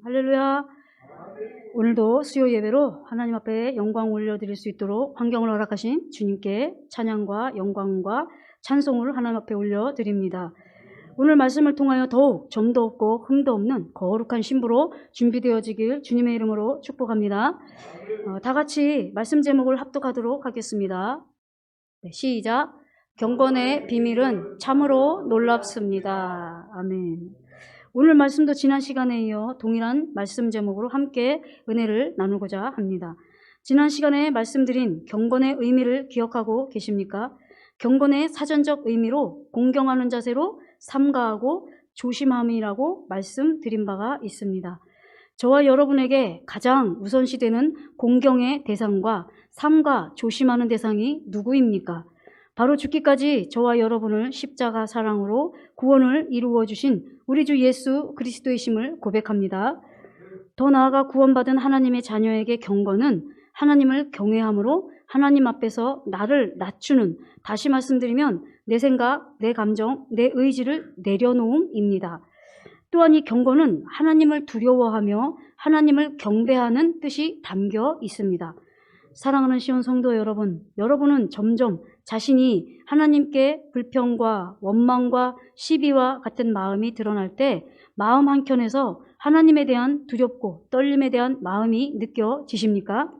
할렐루야. 오늘도 수요 예배로 하나님 앞에 영광 올려드릴 수 있도록 환경을 허락하신 주님께 찬양과 영광과 찬송을 하나님 앞에 올려드립니다. 오늘 말씀을 통하여 더욱 점도 없고 흠도 없는 거룩한 신부로 준비되어지길 주님의 이름으로 축복합니다. 다 같이 말씀 제목을 합독하도록 하겠습니다. 네, 시작. 경건의 비밀은 참으로 놀랍습니다. 아멘. 오늘 말씀도 지난 시간에 이어 동일한 말씀 제목으로 함께 은혜를 나누고자 합니다. 지난 시간에 말씀드린 경건의 의미를 기억하고 계십니까? 경건의 사전적 의미로 공경하는 자세로 삼가하고 조심함이라고 말씀드린 바가 있습니다. 저와 여러분에게 가장 우선시되는 공경의 대상과 삼가 조심하는 대상이 누구입니까? 바로 죽기까지 저와 여러분을 십자가 사랑으로 구원을 이루어 주신 우리 주 예수 그리스도이심을 고백합니다. 더 나아가 구원받은 하나님의 자녀에게 경건은 하나님을 경외함으로 하나님 앞에서 나를 낮추는, 다시 말씀드리면 내 생각, 내 감정, 내 의지를 내려놓음입니다. 또한 이 경건은 하나님을 두려워하며 하나님을 경배하는 뜻이 담겨 있습니다. 사랑하는 시온 성도 여러분, 여러분은 점점 자신이 하나님께 불평과 원망과 시비와 같은 마음이 드러날 때 마음 한켠에서 하나님에 대한 두렵고 떨림에 대한 마음이 느껴지십니까?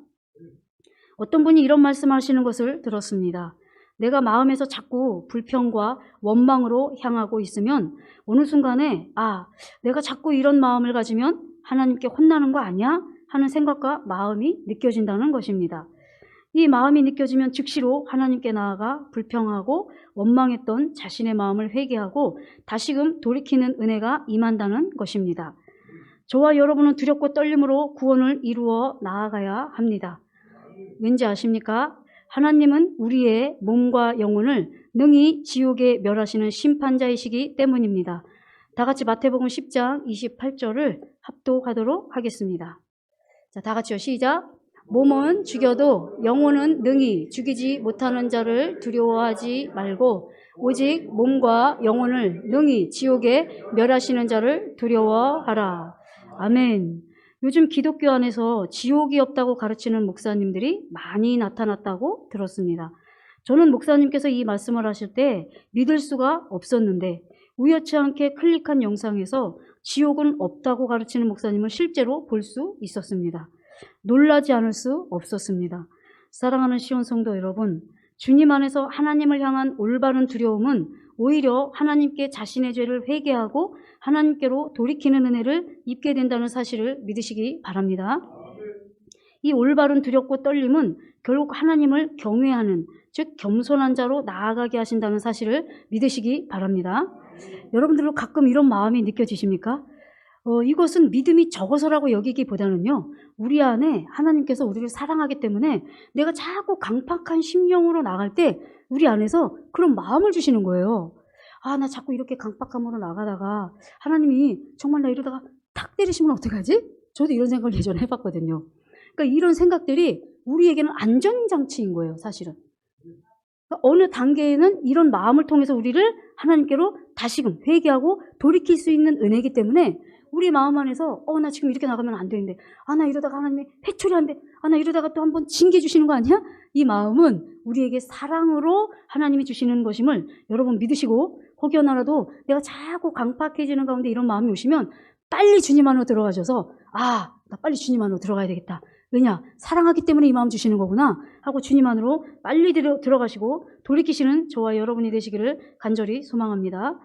어떤 분이 이런 말씀하시는 것을 들었습니다. 내가 마음에서 자꾸 불평과 원망으로 향하고 있으면 어느 순간에 내가 자꾸 이런 마음을 가지면 하나님께 혼나는 거 아니야? 하는 생각과 마음이 느껴진다는 것입니다. 이 마음이 느껴지면 즉시로 하나님께 나아가 불평하고 원망했던 자신의 마음을 회개하고 다시금 돌이키는 은혜가 임한다는 것입니다. 저와 여러분은 두렵고 떨림으로 구원을 이루어 나아가야 합니다. 왠지 아십니까? 하나님은 우리의 몸과 영혼을 능히 지옥에 멸하시는 심판자이시기 때문입니다. 다 같이 마태복음 10장 28절을 합독하도록 하겠습니다. 자, 다 같이요. 시작. 몸은 죽여도 영혼은 능히 죽이지 못하는 자를 두려워하지 말고 오직 몸과 영혼을 능히 지옥에 멸하시는 자를 두려워하라. 아멘. 요즘 기독교 안에서 지옥이 없다고 가르치는 목사님들이 많이 나타났다고 들었습니다. 저는 목사님께서 이 말씀을 하실 때 믿을 수가 없었는데 우연치 않게 클릭한 영상에서 지옥은 없다고 가르치는 목사님을 실제로 볼 수 있었습니다. 놀라지 않을 수 없었습니다. 사랑하는 시온 성도 여러분, 주님 안에서 하나님을 향한 올바른 두려움은 오히려 하나님께 자신의 죄를 회개하고 하나님께로 돌이키는 은혜를 입게 된다는 사실을 믿으시기 바랍니다. 이 올바른 두렵고 떨림은 결국 하나님을 경외하는, 즉 겸손한 자로 나아가게 하신다는 사실을 믿으시기 바랍니다. 여러분들도 가끔 이런 마음이 느껴지십니까? 이것은 믿음이 적어서라고 여기기보다는요, 우리 안에 하나님께서 우리를 사랑하기 때문에 내가 자꾸 강팍한 심령으로 나갈 때 우리 안에서 그런 마음을 주시는 거예요. 나 자꾸 이렇게 강팍함으로 나가다가 하나님이 정말 나 이러다가 탁 때리시면 어떡하지? 저도 이런 생각을 예전에 해봤거든요. 그러니까 이런 생각들이 우리에게는 안전장치인 거예요, 사실은. 그러니까 어느 단계에는 이런 마음을 통해서 우리를 하나님께로 다시금 회개하고 돌이킬 수 있는 은혜이기 때문에 우리 마음 안에서 나 지금 이렇게 나가면 안 되는데 나 이러다가 하나님이 회초리한데 나 이러다가 또 한번 징계 주시는 거 아니야? 이 마음은 우리에게 사랑으로 하나님이 주시는 것임을 여러분 믿으시고, 혹여나라도 내가 자꾸 강팍해지는 가운데 이런 마음이 오시면 빨리 주님 안으로 들어가셔서 나 빨리 주님 안으로 들어가야 되겠다. 왜냐? 사랑하기 때문에 이 마음 주시는 거구나 하고 주님 안으로 빨리 들어가시고 돌이키시는 저와 여러분이 되시기를 간절히 소망합니다.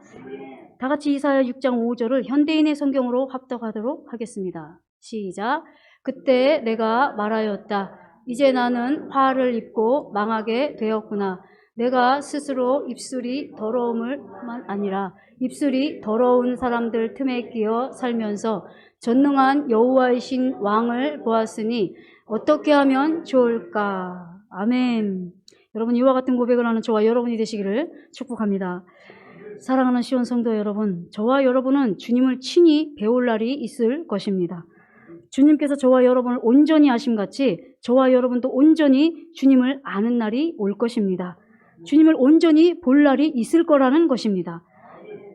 다 같이 이사야 6장 5절을 현대인의 성경으로 합독하도록 하겠습니다. 시작. 그때 내가 말하였다. 이제 나는 화를 입고 망하게 되었구나. 내가 스스로 입술이 더러움을만 아니라 입술이 더러운 사람들 틈에 끼어 살면서 전능한 여호와이신 왕을 보았으니 어떻게 하면 좋을까? 아멘. 여러분, 이와 같은 고백을 하는 저와 여러분이 되시기를 축복합니다. 사랑하는 시온 성도 여러분, 저와 여러분은 주님을 친히 배울 날이 있을 것입니다. 주님께서 저와 여러분을 온전히 아심같이 저와 여러분도 온전히 주님을 아는 날이 올 것입니다. 주님을 온전히 볼 날이 있을 거라는 것입니다.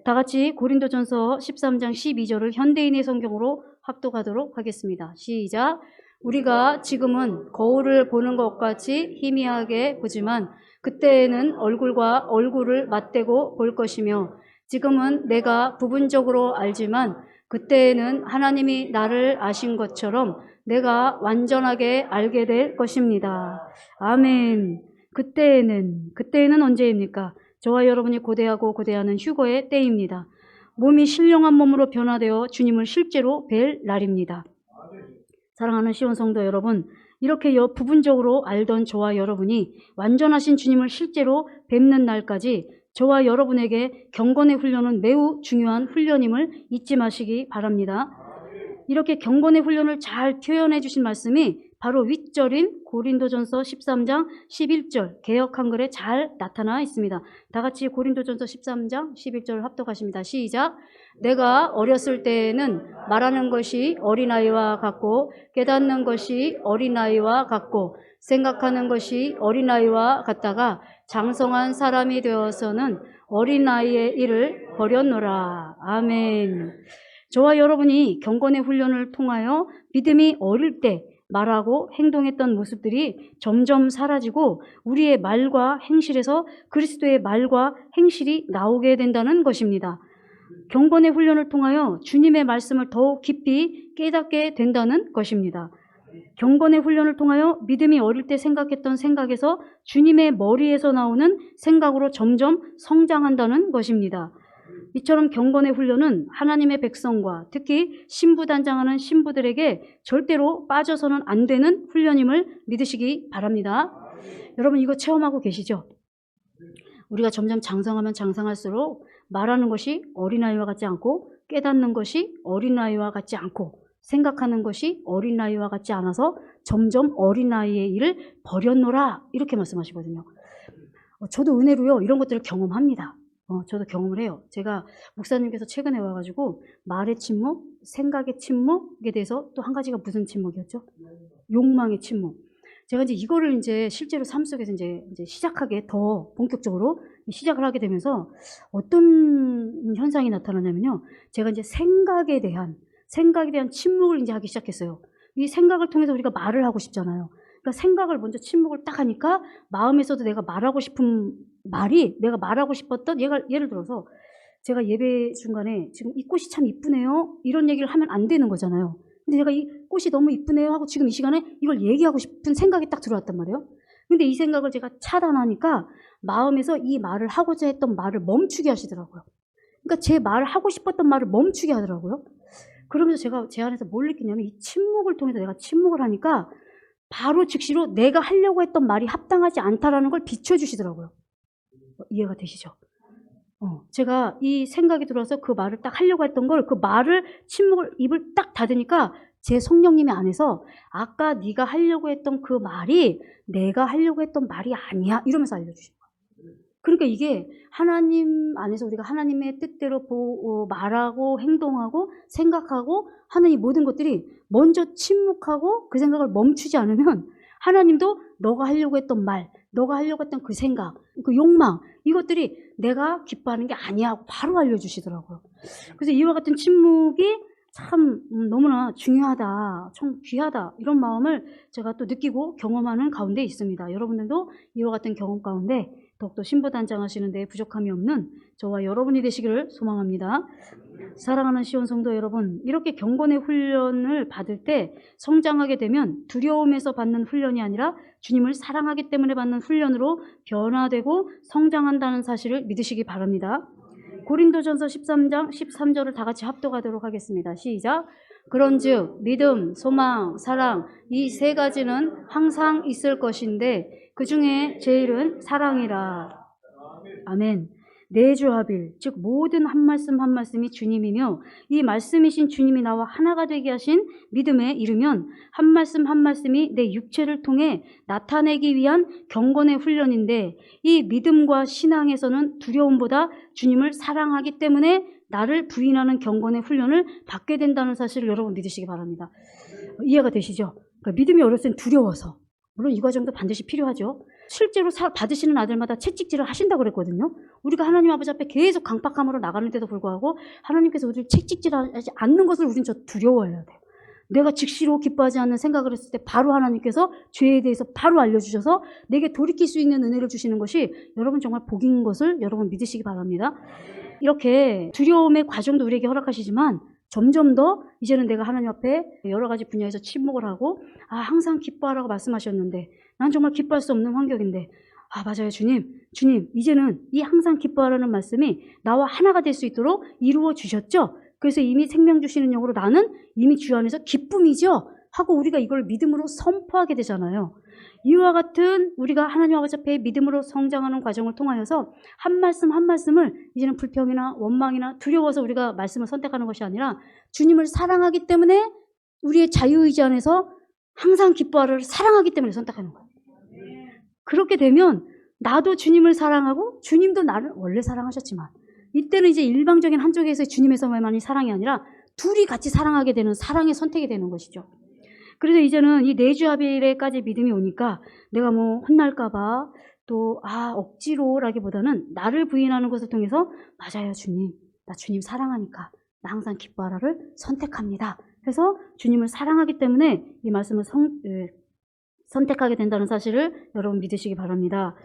다 같이 고린도전서 13장 12절을 현대인의 성경으로 합독하도록 하겠습니다. 시작. 우리가 지금은 거울을 보는 것 같이 희미하게 보지만 그때에는 얼굴과 얼굴을 맞대고 볼 것이며 지금은 내가 부분적으로 알지만 그때에는 하나님이 나를 아신 것처럼 내가 완전하게 알게 될 것입니다. 아멘. 그때에는 언제입니까? 저와 여러분이 고대하는 휴거의 때입니다. 몸이 신령한 몸으로 변화되어 주님을 실제로 뵐 날입니다. 사랑하는 시온 성도 여러분, 이렇게 부분적으로 알던 저와 여러분이 완전하신 주님을 실제로 뵙는 날까지 저와 여러분에게 경건의 훈련은 매우 중요한 훈련임을 잊지 마시기 바랍니다. 이렇게 경건의 훈련을 잘 표현해 주신 말씀이 바로 윗절인 고린도전서 13장 11절 개역 한글에 잘 나타나 있습니다. 다 같이 고린도전서 13장 11절 합독하십니다. 시작. 내가 어렸을 때에는 말하는 것이 어린아이와 같고 깨닫는 것이 어린아이와 같고 생각하는 것이 어린아이와 같다가 장성한 사람이 되어서는 어린아이의 일을 버렸노라. 아멘. 저와 여러분이 경건의 훈련을 통하여 믿음이 어릴 때 말하고 행동했던 모습들이 점점 사라지고 우리의 말과 행실에서 그리스도의 말과 행실이 나오게 된다는 것입니다. 경건의 훈련을 통하여 주님의 말씀을 더욱 깊이 깨닫게 된다는 것입니다. 경건의 훈련을 통하여 믿음이 어릴 때 생각했던 생각에서 주님의 머리에서 나오는 생각으로 점점 성장한다는 것입니다. 이처럼 경건의 훈련은 하나님의 백성과 특히 신부단장하는 신부들에게 절대로 빠져서는 안 되는 훈련임을 믿으시기 바랍니다. 여러분 이거 체험하고 계시죠? 우리가 점점 장성하면 장성할수록 말하는 것이 어린아이와 같지 않고 깨닫는 것이 어린아이와 같지 않고 생각하는 것이 어린아이와 같지 않아서 점점 어린아이의 일을 버렸노라 이렇게 말씀하시거든요. 저도 은혜로요 이런 것들을 경험합니다. 저도 경험을 해요. 제가 목사님께서 최근에 와가지고 말의 침묵, 생각의 침묵에 대해서 또 한 가지가 무슨 침묵이었죠? 욕망의 침묵. 제가 이제 이거를 이제 실제로 삶 속에서 이제 시작하게 더 본격적으로 시작을 하게 되면서 어떤 현상이 나타나냐면요. 제가 이제 생각에 대한 침묵을 이제 하기 시작했어요. 이 생각을 통해서 우리가 말을 하고 싶잖아요. 그러니까 생각을 먼저 침묵을 딱 하니까 마음에서도 내가 말하고 싶은 말이 내가 말하고 싶었던 예를 들어서 제가 예배 중간에 지금 이 꽃이 참 이쁘네요 이런 얘기를 하면 안 되는 거잖아요. 근데 제가 이 꽃이 너무 이쁘네요 하고 지금 이 시간에 이걸 얘기하고 싶은 생각이 딱 들어왔단 말이에요. 근데 이 생각을 제가 차단하니까 마음에서 이 말을 하고자 했던 말을 멈추게 하시더라고요. 그러니까 제 말을 하고 싶었던 말을 멈추게 하더라고요. 그러면서 제가 제 안에서 뭘 느끼냐면 이 침묵을 통해서 내가 침묵을 하니까 바로 즉시로 내가 하려고 했던 말이 합당하지 않다라는 걸 비춰주시더라고요. 이해가 되시죠? 제가 이 생각이 들어서 그 말을 딱 하려고 했던 걸 그 말을 침묵을 입을 딱 닫으니까 제 성령님의 안에서 아까 네가 하려고 했던 그 말이 내가 하려고 했던 말이 아니야 이러면서 알려주신 거예요. 그러니까 이게 하나님 안에서 우리가 하나님의 뜻대로 말하고 행동하고 생각하고 하는 이 모든 것들이 먼저 침묵하고 그 생각을 멈추지 않으면 하나님도 너가 하려고 했던 말, 너가 하려고 했던 그 생각, 그 욕망 이것들이 내가 기뻐하는 게 아니야 하고 바로 알려주시더라고요. 그래서 이와 같은 침묵이 참 너무나 중요하다, 참 귀하다 이런 마음을 제가 또 느끼고 경험하는 가운데 있습니다. 여러분들도 이와 같은 경험 가운데 더욱더 신부단장하시는 데 부족함이 없는 저와 여러분이 되시기를 소망합니다. 사랑하는 시온 성도 여러분, 이렇게 경건의 훈련을 받을 때 성장하게 되면 두려움에서 받는 훈련이 아니라 주님을 사랑하기 때문에 받는 훈련으로 변화되고 성장한다는 사실을 믿으시기 바랍니다. 고린도전서 13장 13절을 다 같이 합독하도록 하겠습니다. 시작. 그런즉 믿음, 소망, 사랑 이 세 가지는 항상 있을 것인데 그 중에 제일은 사랑이라. 아멘. 내주합일, 즉 모든 한 말씀 한 말씀이 주님이며 이 말씀이신 주님이 나와 하나가 되게 하신 믿음에 이르면 한 말씀 한 말씀이 내 육체를 통해 나타내기 위한 경건의 훈련인데 이 믿음과 신앙에서는 두려움보다 주님을 사랑하기 때문에 나를 부인하는 경건의 훈련을 받게 된다는 사실을 여러분 믿으시기 바랍니다. 이해가 되시죠? 그러니까 믿음이 어렸을 땐 두려워서, 물론 이 과정도 반드시 필요하죠. 실제로 받으시는 아들마다 채찍질을 하신다고 그랬거든요. 우리가 하나님 아버지 앞에 계속 강박함으로 나가는데도 불구하고 하나님께서 우리를 채찍질하지 않는 것을 우리는 저 두려워해야 돼요. 내가 즉시로 기뻐하지 않는 생각을 했을 때 바로 하나님께서 죄에 대해서 바로 알려주셔서 내게 돌이킬 수 있는 은혜를 주시는 것이 여러분 정말 복인 것을 여러분 믿으시기 바랍니다. 이렇게 두려움의 과정도 우리에게 허락하시지만 점점 더 이제는 내가 하나님 앞에 여러 가지 분야에서 침묵을 하고 항상 기뻐하라고 말씀하셨는데 난 정말 기뻐할 수 없는 환경인데 맞아요 주님 이제는 이 항상 기뻐하라는 말씀이 나와 하나가 될 수 있도록 이루어 주셨죠. 그래서 이미 생명 주시는 영으로 나는 이미 주 안에서 기쁨이죠 하고 우리가 이걸 믿음으로 선포하게 되잖아요. 이와 같은 우리가 하나님 아버지 앞에 믿음으로 성장하는 과정을 통하여서 한 말씀 한 말씀을 이제는 불평이나 원망이나 두려워서 우리가 말씀을 선택하는 것이 아니라 주님을 사랑하기 때문에 우리의 자유의지 안에서 항상 기뻐하를 사랑하기 때문에 선택하는 거예요. 그렇게 되면 나도 주님을 사랑하고 주님도 나를 원래 사랑하셨지만 이때는 이제 일방적인 한쪽에서 주님에서만이 사랑이 아니라 둘이 같이 사랑하게 되는 사랑의 선택이 되는 것이죠. 그래서 이제는 이 내주합일에까지 믿음이 오니까 내가 뭐 혼날까봐 또 억지로라기보다는 나를 부인하는 것을 통해서 맞아요 주님 나 주님 사랑하니까 나 항상 기뻐하라를 선택합니다. 그래서 주님을 사랑하기 때문에 이 말씀을 선택하게 된다는 사실을 여러분 믿으시기 바랍니다.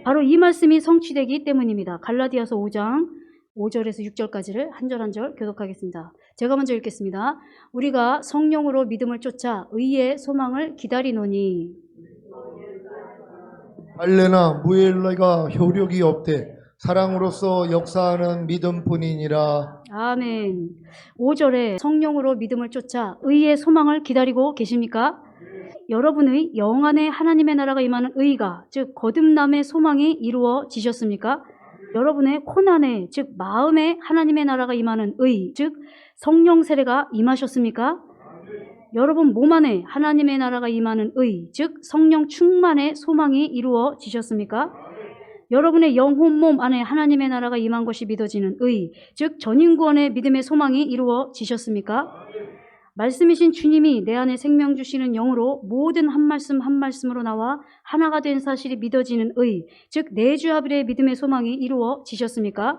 바로 이 말씀이 성취되기 때문입니다. 갈라디아서 5장 5절에서 6절까지를 한 절 한 절 교독하겠습니다. 제가 먼저 읽겠습니다. 우리가 성령으로 믿음을 쫓아 의의 소망을 기다리노니 할례나 무할례가 효력이 없되 사랑으로서 역사하는 믿음뿐이니라. 아멘. 5절에 성령으로 믿음을 쫓아 의의 소망을 기다리고 계십니까? 여러분의 영 안에 하나님의 나라가 임하는 의가 즉 거듭남의 소망이 이루어지셨습니까? 여러분의 코난에 즉 마음에 하나님의 나라가 임하는 의 즉 성령 세례가 임하셨습니까? 여러분 몸 안에 하나님의 나라가 임하는 의 즉 성령 충만의 소망이 이루어지셨습니까? 여러분의 영혼 몸 안에 하나님의 나라가 임한 것이 믿어지는 의 즉 전인구원의 믿음의 소망이 이루어지셨습니까? 말씀이신 주님이 내 안에 생명 주시는 영으로 모든 한 말씀 한 말씀으로 나와 하나가 된 사실이 믿어지는 의, 즉 내주합일의 믿음의 소망이 이루어지셨습니까?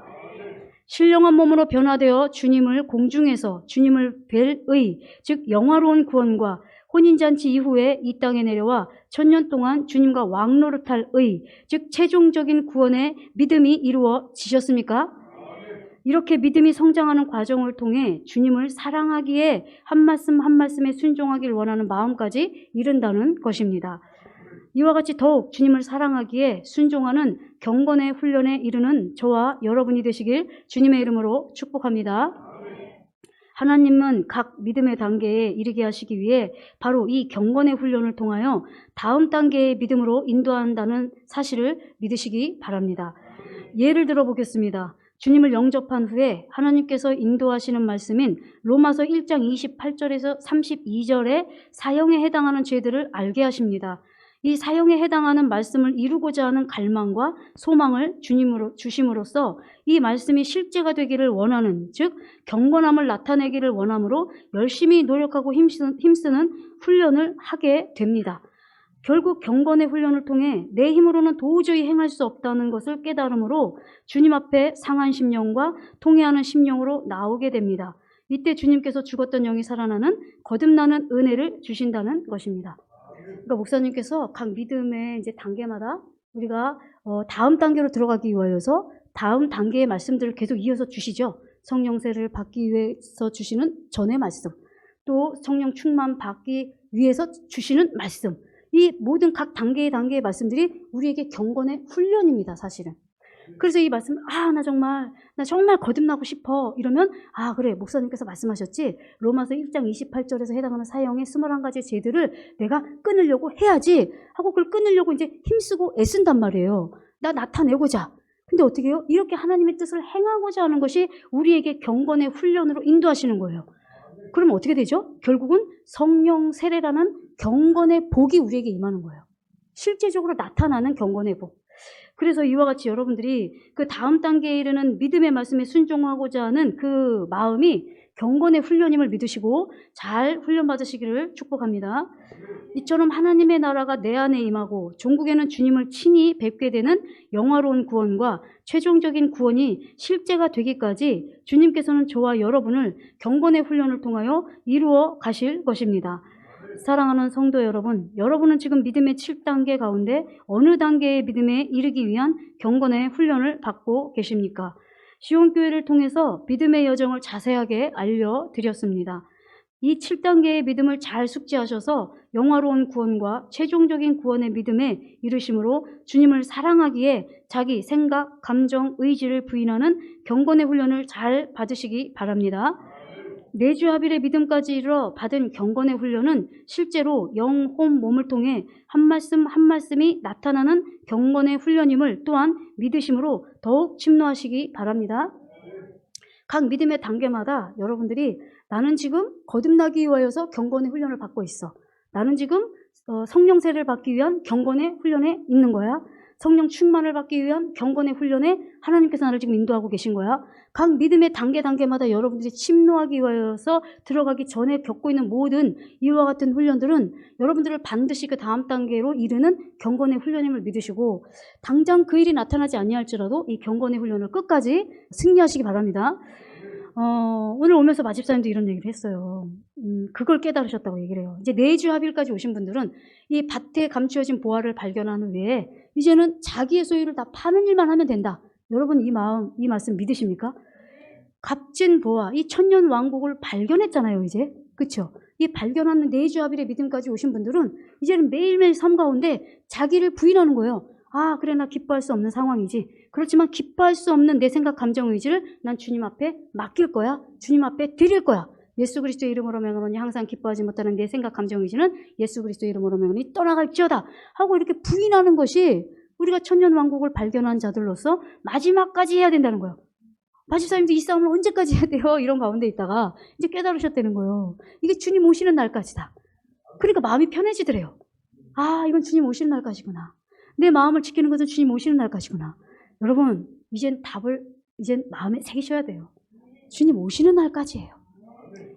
신령한 몸으로 변화되어 주님을 공중에서 주님을 뵐 의, 즉 영화로운 구원과 혼인잔치 이후에 이 땅에 내려와 천년 동안 주님과 왕노릇할 의, 즉 최종적인 구원의 믿음이 이루어지셨습니까? 이렇게 믿음이 성장하는 과정을 통해 주님을 사랑하기에 한 말씀 한 말씀에 순종하길 원하는 마음까지 이른다는 것입니다. 이와 같이 더욱 주님을 사랑하기에 순종하는 경건의 훈련에 이르는 저와 여러분이 되시길 주님의 이름으로 축복합니다. 하나님은 각 믿음의 단계에 이르게 하시기 위해 바로 이 경건의 훈련을 통하여 다음 단계의 믿음으로 인도한다는 사실을 믿으시기 바랍니다. 예를 들어 보겠습니다. 주님을 영접한 후에 하나님께서 인도하시는 말씀인 로마서 1장 28절에서 32절의 사형에 해당하는 죄들을 알게 하십니다. 이 사형에 해당하는 말씀을 이루고자 하는 갈망과 소망을 주님으로 주심으로써 이 말씀이 실제가 되기를 원하는 즉 경건함을 나타내기를 원함으로 열심히 노력하고 힘쓰는 훈련을 하게 됩니다. 결국 경건의 훈련을 통해 내 힘으로는 도저히 행할 수 없다는 것을 깨달음으로 주님 앞에 상한 심령과 통회하는 심령으로 나오게 됩니다. 이때 주님께서 죽었던 영이 살아나는 거듭나는 은혜를 주신다는 것입니다. 그러니까 목사님께서 각 믿음의 이제 단계마다 우리가 다음 단계로 들어가기 위하여서 다음 단계의 말씀들을 계속 이어서 주시죠. 성령세를 받기 위해서 주시는 전의 말씀, 또 성령 충만 받기 위해서 주시는 말씀, 이 모든 각 단계의 말씀들이 우리에게 경건의 훈련입니다, 사실은. 그래서 이 말씀, 나 정말 거듭나고 싶어. 이러면, 그래, 목사님께서 말씀하셨지. 로마서 1장 28절에서 해당하는 사형의 21가지 죄들을 내가 끊으려고 해야지. 하고 그걸 끊으려고 이제 힘쓰고 애쓴단 말이에요. 나 나타내고자. 근데 어떻게 해요? 이렇게 하나님의 뜻을 행하고자 하는 것이 우리에게 경건의 훈련으로 인도하시는 거예요. 그러면 어떻게 되죠? 결국은 성령 세례라는 경건의 복이 우리에게 임하는 거예요. 실제적으로 나타나는 경건의 복. 그래서 이와 같이 여러분들이 그 다음 단계에 이르는 믿음의 말씀에 순종하고자 하는 그 마음이 경건의 훈련임을 믿으시고 잘 훈련받으시기를 축복합니다. 이처럼 하나님의 나라가 내 안에 임하고 종국에는 주님을 친히 뵙게 되는 영화로운 구원과 최종적인 구원이 실제가 되기까지 주님께서는 저와 여러분을 경건의 훈련을 통하여 이루어 가실 것입니다. 사랑하는 성도 여러분, 여러분은 지금 믿음의 7단계 가운데 어느 단계의 믿음에 이르기 위한 경건의 훈련을 받고 계십니까? 시온교회를 통해서 믿음의 여정을 자세하게 알려드렸습니다. 이 7단계의 믿음을 잘 숙지하셔서 영화로운 구원과 최종적인 구원의 믿음에 이르심으로 주님을 사랑하기에 자기 생각, 감정, 의지를 부인하는 경건의 훈련을 잘 받으시기 바랍니다. 내주합일의 믿음까지 이르러 받은 경건의 훈련은 실제로 영, 혼, 몸을 통해 한 말씀 한 말씀이 나타나는 경건의 훈련임을 또한 믿으심으로 더욱 침노하시기 바랍니다. 각 믿음의 단계마다 여러분들이 나는 지금 거듭나기 위하여서 경건의 훈련을 받고 있어. 나는 지금 성령 세례를 받기 위한 경건의 훈련에 있는 거야. 성령 충만을 받기 위한 경건의 훈련에 하나님께서 나를 지금 인도하고 계신 거야. 각 믿음의 단계마다 여러분들이 침노하기 위하여서 들어가기 전에 겪고 있는 모든 이와 같은 훈련들은 여러분들을 반드시 그 다음 단계로 이르는 경건의 훈련임을 믿으시고 당장 그 일이 나타나지 아니할지라도 이 경건의 훈련을 끝까지 승리하시기 바랍니다. 오늘 오면서 마집사님도 이런 얘기를 했어요. 그걸 깨달으셨다고 얘기를 해요. 이제 내주 합일까지 오신 분들은 이 밭에 감추어진 보화를 발견한 후에 이제는 자기의 소유를 다 파는 일만 하면 된다. 여러분 이 말씀 믿으십니까? 값진 보화, 이 천년 왕국을 발견했잖아요, 이제. 그쵸? 이 발견하는 내주 합일의 믿음까지 오신 분들은 이제는 매일매일 삶 가운데 자기를 부인하는 거예요. 아, 그래, 나 기뻐할 수 없는 상황이지. 그렇지만 기뻐할 수 없는 내 생각, 감정, 의지를 난 주님 앞에 맡길 거야. 주님 앞에 드릴 거야. 예수 그리스도의 이름으로 명하노니 항상 기뻐하지 못하는 내 생각, 감정, 의지는 예수 그리스도의 이름으로 명하노니 떠나갈지어다 하고 이렇게 부인하는 것이 우리가 천년 왕국을 발견한 자들로서 마지막까지 해야 된다는 거예요. 마집사님도 이 싸움을 언제까지 해야 돼요? 이런 가운데 있다가 이제 깨달으셨다는 거예요. 이게 주님 오시는 날까지다. 그러니까 마음이 편해지더래요. 아, 이건 주님 오시는 날까지구나. 내 마음을 지키는 것은 주님 오시는 날까지구나. 여러분, 이젠 마음에 새기셔야 돼요. 주님 오시는 날까지예요.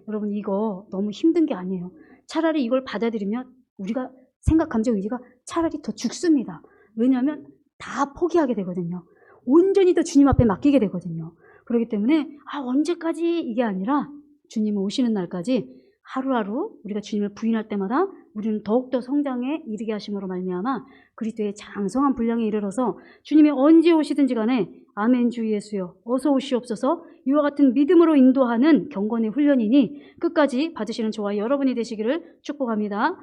여러분, 이거 너무 힘든 게 아니에요. 차라리 이걸 받아들이면 우리가 생각, 감정, 의지가 차라리 더 죽습니다. 왜냐하면 다 포기하게 되거든요. 온전히 더 주님 앞에 맡기게 되거든요. 그렇기 때문에 언제까지 이게 아니라 주님 오시는 날까지 하루하루 우리가 주님을 부인할 때마다 우리는 더욱더 성장에 이르게 하심으로 말미암아 그리스도의 장성한 분량에 이르러서 주님이 언제 오시든지 간에 아멘 주 예수여 어서 오시옵소서 이와 같은 믿음으로 인도하는 경건의 훈련이니 끝까지 받으시는 저와 여러분이 되시기를 축복합니다.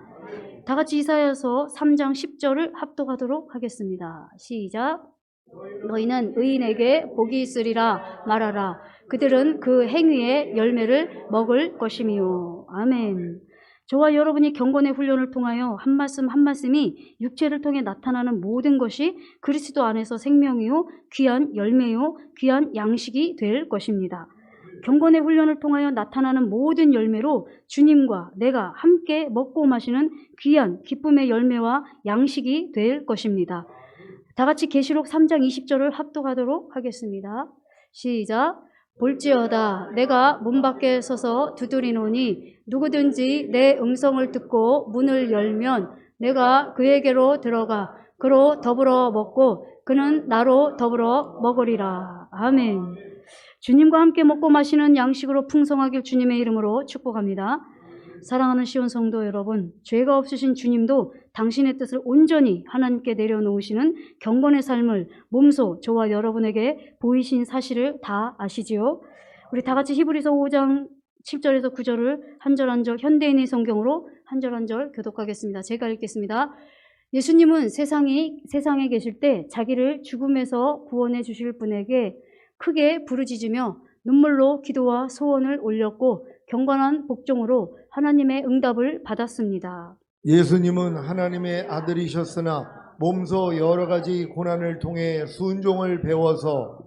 다 같이 이사야서 3장 10절을 합독하도록 하겠습니다. 시작. 너희는 의인에게 복이 있으리라 말하라. 그들은 그 행위의 열매를 먹을 것이미요. 아멘. 저와 여러분이 경건의 훈련을 통하여 한 말씀 한 말씀이 육체를 통해 나타나는 모든 것이 그리스도 안에서 생명이요 귀한 열매요 귀한 양식이 될 것입니다. 경건의 훈련을 통하여 나타나는 모든 열매로 주님과 내가 함께 먹고 마시는 귀한 기쁨의 열매와 양식이 될 것입니다. 다 같이 계시록 3장 20절을 합독하도록 하겠습니다. 시작. 볼지어다 내가 문 밖에 서서 두드리노니 누구든지 내 음성을 듣고 문을 열면 내가 그에게로 들어가 그로 더불어 먹고 그는 나로 더불어 먹으리라. 아멘. 주님과 함께 먹고 마시는 양식으로 풍성하길 주님의 이름으로 축복합니다. 사랑하는 시온 성도 여러분, 죄가 없으신 주님도 당신의 뜻을 온전히 하나님께 내려놓으시는 경건의 삶을 몸소 저와 여러분에게 보이신 사실을 다 아시지요? 우리 다 같이 히브리서 5장 7절에서 9절을 한 절 한 절 현대인의 성경으로 한 절 한 절 교독하겠습니다. 제가 읽겠습니다. 예수님은 세상에 계실 때 자기를 죽음에서 구원해 주실 분에게 크게 부르짖으며 눈물로 기도와 소원을 올렸고 경건한 복종으로 하나님의 응답을 받았습니다. 예수님은 하나님의 아들이셨으나 몸소 여러 가지 고난을 통해 순종을 배워서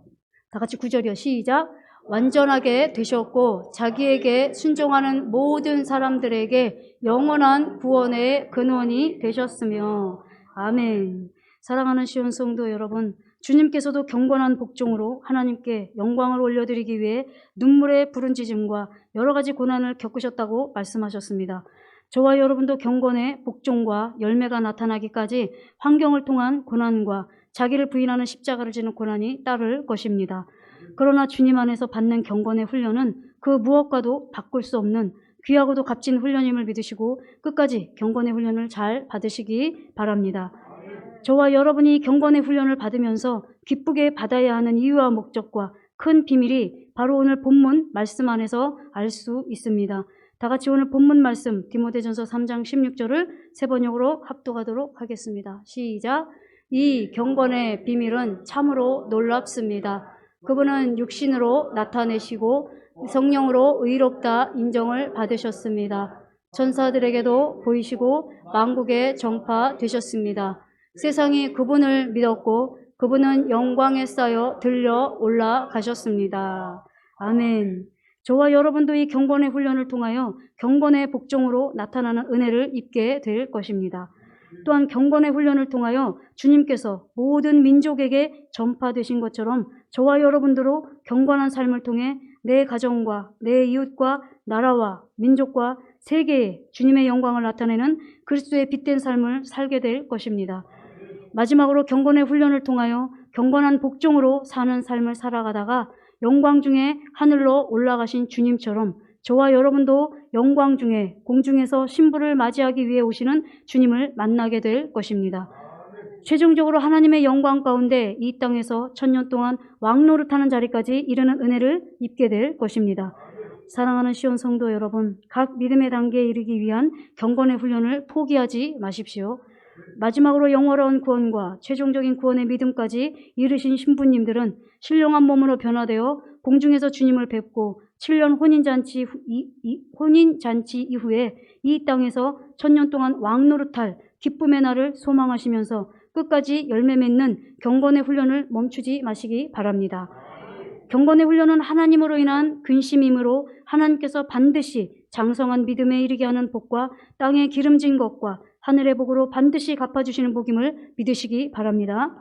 다 같이 9절이요. 시작. 완전하게 되셨고 자기에게 순종하는 모든 사람들에게 영원한 구원의 근원이 되셨으며 아멘. 사랑하는 시온 성도 여러분, 주님께서도 경건한 복종으로 하나님께 영광을 올려드리기 위해 눈물의 부른짖음과 여러 가지 고난을 겪으셨다고 말씀하셨습니다. 저와 여러분도 경건의 복종과 열매가 나타나기까지 환경을 통한 고난과 자기를 부인하는 십자가를 지는 고난이 따를 것입니다. 그러나 주님 안에서 받는 경건의 훈련은 그 무엇과도 바꿀 수 없는 귀하고도 값진 훈련임을 믿으시고 끝까지 경건의 훈련을 잘 받으시기 바랍니다. 저와 여러분이 경건의 훈련을 받으면서 기쁘게 받아야 하는 이유와 목적과 큰 비밀이 바로 오늘 본문 말씀 안에서 알 수 있습니다. 다 같이 오늘 본문 말씀 디모데전서 3장 16절을 세 번역으로 합독하도록 하겠습니다. 시작. 이 경건의 비밀은 참으로 놀랍습니다. 그분은 육신으로 나타내시고 성령으로 의롭다 인정을 받으셨습니다. 천사들에게도 보이시고 만국에 전파되셨습니다. 세상이 그분을 믿었고 그분은 영광에 쌓여 들려 올라가셨습니다. 아멘. 저와 여러분도 이 경건의 훈련을 통하여 경건의 복종으로 나타나는 은혜를 입게 될 것입니다. 또한 경건의 훈련을 통하여 주님께서 모든 민족에게 전파되신 것처럼 저와 여러분들도 경건한 삶을 통해 내 가정과 내 이웃과 나라와 민족과 세계에 주님의 영광을 나타내는 그리스도의 빛된 삶을 살게 될 것입니다. 마지막으로 경건의 훈련을 통하여 경건한 복종으로 사는 삶을 살아가다가 영광 중에 하늘로 올라가신 주님처럼 저와 여러분도 영광 중에 공중에서 신부를 맞이하기 위해 오시는 주님을 만나게 될 것입니다. 최종적으로 하나님의 영광 가운데 이 땅에서 1000년 동안 왕노릇하는 자리까지 이르는 은혜를 입게 될 것입니다. 사랑하는 시온 성도 여러분, 각 믿음의 단계에 이르기 위한 경건의 훈련을 포기하지 마십시오. 마지막으로 영원한 구원과 최종적인 구원의 믿음까지 이르신 신부님들은 신령한 몸으로 변화되어 공중에서 주님을 뵙고 7년 혼인잔치 이후에 이 땅에서 1000년 동안 왕노릇할 기쁨의 날을 소망하시면서 끝까지 열매 맺는 경건의 훈련을 멈추지 마시기 바랍니다. 경건의 훈련은 하나님으로 인한 근심이므로 하나님께서 반드시 장성한 믿음에 이르게 하는 복과 땅에 기름진 것과 하늘의 복으로 반드시 갚아주시는 복임을 믿으시기 바랍니다.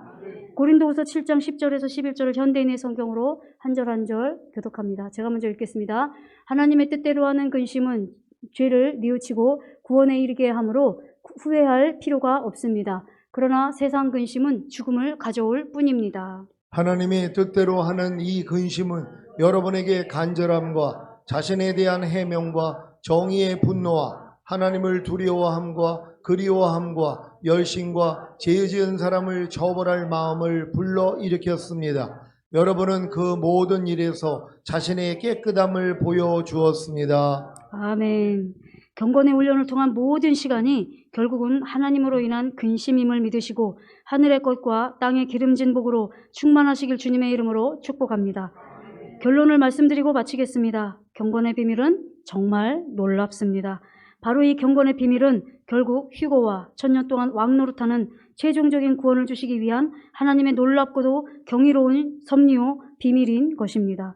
고린도후서 7장 10절에서 11절을 현대인의 성경으로 한 절 한 절 교독합니다. 제가 먼저 읽겠습니다. 하나님의 뜻대로 하는 근심은 죄를 뉘우치고 구원에 이르게 하므로 후회할 필요가 없습니다. 그러나 세상 근심은 죽음을 가져올 뿐입니다. 하나님의 뜻대로 하는 이 근심은 여러분에게 간절함과 자신에 대한 해명과 정의의 분노와 하나님을 두려워함과 그리워함과 열심과 죄 지은 사람을 처벌할 마음을 불러일으켰습니다. 여러분은 그 모든 일에서 자신의 깨끗함을 보여주었습니다. 아멘. 경건의 훈련을 통한 모든 시간이 결국은 하나님으로 인한 근심임을 믿으시고 하늘의 것과 땅의 기름진 복으로 충만하시길 주님의 이름으로 축복합니다. 결론을 말씀드리고 마치겠습니다. 경건의 비밀은 정말 놀랍습니다. 바로 이 경건의 비밀은 결국 휴거와 1000년 동안 왕노릇하는 최종적인 구원을 주시기 위한 하나님의 놀랍고도 경이로운 섭리요 비밀인 것입니다.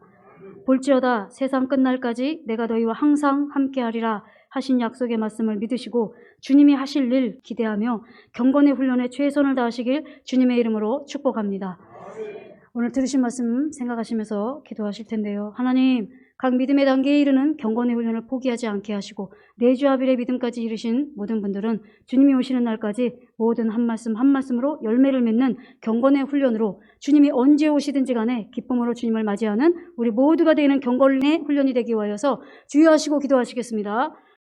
볼지어다 세상 끝날까지 내가 너희와 항상 함께하리라 하신 약속의 말씀을 믿으시고 주님이 하실 일 기대하며 경건의 훈련에 최선을 다하시길 주님의 이름으로 축복합니다. 오늘 들으신 말씀 생각하시면서 기도하실 텐데요. 하나님, 각 믿음의 단계에 이르는 경건의 훈련을 포기하지 않게 하시고 내주하빌의 믿음까지 이르신 모든 분들은 주님이 오시는 날까지 모든 한 말씀 한 말씀으로 열매를 맺는 경건의 훈련으로 주님이 언제 오시든지 간에 기쁨으로 주님을 맞이하는 우리 모두가 되는 경건의 훈련이 되기 위하여서 주의하시고 기도하시겠습니다.